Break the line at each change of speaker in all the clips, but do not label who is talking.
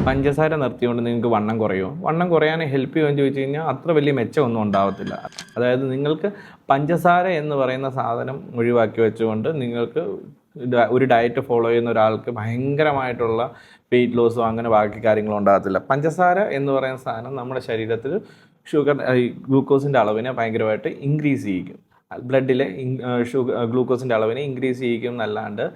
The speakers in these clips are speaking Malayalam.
പഞ്ചസാര നിർത്തിക്കൊണ്ട് നിങ്ങൾക്ക് വണ്ണം കുറയുമോ? വണ്ണം കുറയാൻ ഹെൽപ്പ് ചെയ്യുമെന്ന് ചോദിച്ചു കഴിഞ്ഞാൽ അത്ര വലിയ മെച്ചമൊന്നും ഉണ്ടാകത്തില്ല. അതായത് നിങ്ങൾക്ക് പഞ്ചസാര എന്ന് പറയുന്ന സാധനം ഒഴിവാക്കി വെച്ചുകൊണ്ട് നിങ്ങൾക്ക് ഒരു ഡയറ്റ് ഫോളോ ചെയ്യുന്ന ഒരാൾക്ക് ഭയങ്കരമായിട്ടുള്ള വെയിറ്റ് ലോസോ അങ്ങനെ ബാക്കി കാര്യങ്ങളും ഉണ്ടാകത്തില്ല. പഞ്ചസാര എന്ന് പറയുന്ന സാധനം നമ്മുടെ ശരീരത്തിൽ ഗ്ലൂക്കോസിൻ്റെ അളവിനെ ഭയങ്കരമായിട്ട് ഇൻക്രീസ് ചെയ്യിക്കും. ബ്ലഡിലെ ഗ്ലൂക്കോസിൻ്റെ അളവിനെ ഇൻക്രീസ് ചെയ്യിക്കും എന്നല്ലാണ്ട്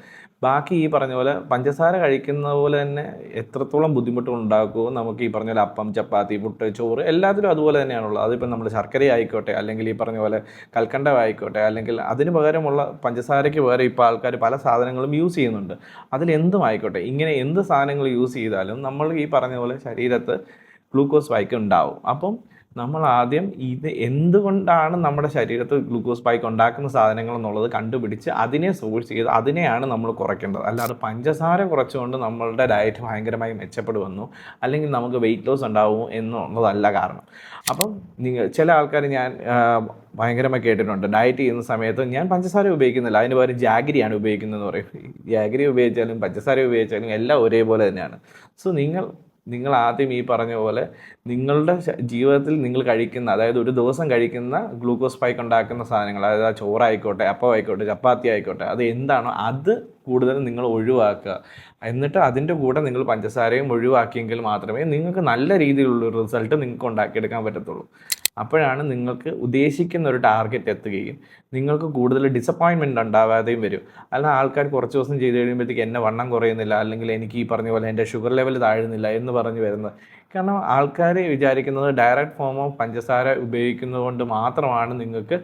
ബാക്കി ഈ പറഞ്ഞ പോലെ പഞ്ചസാര കഴിക്കുന്ന പോലെ തന്നെ എത്രത്തോളം ബുദ്ധിമുട്ടുകൾ ഉണ്ടാക്കുമോ നമുക്ക് ഈ പറഞ്ഞ പോലെ അപ്പം, ചപ്പാത്തി, പുട്ട്, ചോറ് എല്ലാത്തിലും അതുപോലെ തന്നെയാണുള്ളത്. അതിപ്പോൾ നമ്മൾ ശർക്കര ആയിക്കോട്ടെ, അല്ലെങ്കിൽ ഈ പറഞ്ഞ പോലെ കൽക്കണ്ടം ആയിക്കോട്ടെ, അല്ലെങ്കിൽ അതിന് പകരമുള്ള പഞ്ചസാരയ്ക്ക് പകരം ഇപ്പോൾ ആൾക്കാർ പല സാധനങ്ങളും യൂസ് ചെയ്യുന്നുണ്ട്. അതിലെന്തും ആയിക്കോട്ടെ, ഇങ്ങനെ എന്ത് സാധനങ്ങൾ യൂസ് ചെയ്താലും നമ്മൾ ഈ പറഞ്ഞ പോലെ ശരീരത്ത് ഗ്ലൂക്കോസ് സ്പൈക്ക് ഉണ്ടാവും. അപ്പം നമ്മൾ ആദ്യം ഇത് എന്തുകൊണ്ടാണ് നമ്മുടെ ശരീരത്തിൽ ഗ്ലൂക്കോസ് സ്പൈക്ക് ഉണ്ടാക്കുന്ന സാധനങ്ങൾ എന്നുള്ളത് കണ്ടുപിടിച്ച് അതിനെ സോഴ്സ് ചെയ്ത് അതിനെയാണ് നമ്മൾ കുറയ്ക്കേണ്ടത്. അല്ലാതെ പഞ്ചസാര കുറച്ചുകൊണ്ട് നമ്മളുടെ ഡയറ്റ് ഭയങ്കരമായി മെച്ചപ്പെടുമെന്നോ അല്ലെങ്കിൽ നമുക്ക് വെയിറ്റ് ലോസ് ഉണ്ടാവുമോ എന്നുള്ളതല്ല കാരണം. അപ്പം ചില ആൾക്കാർ ഞാൻ ഭയങ്കരമായി കേട്ടിട്ടുണ്ട്, ഡയറ്റ് ചെയ്യുന്ന സമയത്ത് ഞാൻ പഞ്ചസാര ഉപയോഗിക്കുന്നില്ല, അതിന് പകരം ജാഗരിയാണ് ഉപയോഗിക്കുന്നതെന്ന് പറയും. ജാഗരി ഉപയോഗിച്ചാലും പഞ്ചസാര ഉപയോഗിച്ചാലും എല്ലാം ഒരേപോലെ തന്നെയാണ്. സോ നിങ്ങൾ ആദ്യം ഈ പറഞ്ഞ പോലെ നിങ്ങളുടെ ജീവിതത്തിൽ നിങ്ങൾ കഴിക്കുന്ന, അതായത് ഒരു ദിവസം കഴിക്കുന്ന ഗ്ലൂക്കോസ് സ്പൈക്ക് ഉണ്ടാക്കുന്ന സാധനങ്ങൾ, അതായത് ചോറായിക്കോട്ടെ, അപ്പം ആയിക്കോട്ടെ, ചപ്പാത്തി ആയിക്കോട്ടെ, അത് എന്താണോ അത് കൂടുതലും നിങ്ങൾ ഒഴിവാക്കുക. എന്നിട്ട് അതിൻ്റെ കൂടെ നിങ്ങൾ പഞ്ചസാരയും ഒഴിവാക്കിയെങ്കിൽ മാത്രമേ നിങ്ങൾക്ക് നല്ല രീതിയിലുള്ള റിസൾട്ട് നിങ്ങൾക്ക് ഉണ്ടാക്കിയെടുക്കാൻ പറ്റത്തുള്ളൂ. അപ്പോഴാണ് നിങ്ങൾക്ക് ഉദ്ദേശിക്കുന്ന ഒരു ടാർഗറ്റ് എത്തുകയും നിങ്ങൾക്ക് കൂടുതൽ ഡിസപ്പോയിൻമെൻറ്റ് ഉണ്ടാവാതെയും വരും. അല്ല ആൾക്കാർ കുറച്ച് ദിവസം ചെയ്ത് കഴിയുമ്പോഴത്തേക്ക് എന്നെ വണ്ണം കുറയുന്നില്ല, അല്ലെങ്കിൽ എനിക്ക് ഈ പറഞ്ഞ പോലെ എൻ്റെ ഷുഗർ ലെവൽ താഴുന്നില്ല എന്ന് പറഞ്ഞ് വരുന്നത്. കാരണം ആൾക്കാർ വിചാരിക്കുന്നത് ഡയറക്റ്റ് ഫോം ഓഫ് പഞ്ചസാര ഉപയോഗിക്കുന്നത് കൊണ്ട് മാത്രമാണ് നിങ്ങൾക്ക്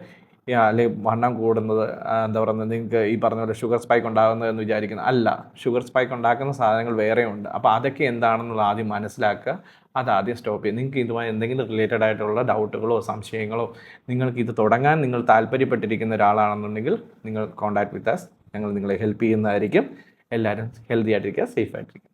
അല്ലെങ്കിൽ വണ്ണം കൂടുന്നത്, എന്താ പറയുന്നത്, നിങ്ങൾക്ക് ഈ പറഞ്ഞ പോലെ ഷുഗർ സ്പൈക്ക് ഉണ്ടാകുന്നതെന്ന് വിചാരിക്കുന്നത്. അല്ല, ഷുഗർ സ്പൈക്ക് ഉണ്ടാക്കുന്ന സാധനങ്ങൾ വേറെയുണ്ട്. അപ്പോൾ അതൊക്കെ എന്താണെന്നുള്ളത് ആദ്യം മനസ്സിലാക്കുക, അതാദ്യം സ്റ്റോപ്പ് ചെയ്യുക. നിങ്ങൾക്ക് ഇതുമായി എന്തെങ്കിലും റിലേറ്റഡ് ആയിട്ടുള്ള ഡൗട്ടുകളോ സംശയങ്ങളോ, നിങ്ങൾക്ക് ഇത് തുടങ്ങാൻ നിങ്ങൾ താല്പര്യപ്പെട്ടിരിക്കുന്ന ഒരാളാണെന്നുണ്ടെങ്കിൽ നിങ്ങൾ കോൺടാക്ട് വിത്ത് അസ്. ഞങ്ങൾ നിങ്ങളെ ഹെൽപ്പ് ചെയ്യുന്നതായിരിക്കും. എല്ലാവരും ഹെൽത്തി ആയിട്ടിരിക്കുക, സേഫ് ആയിട്ടിരിക്കുക.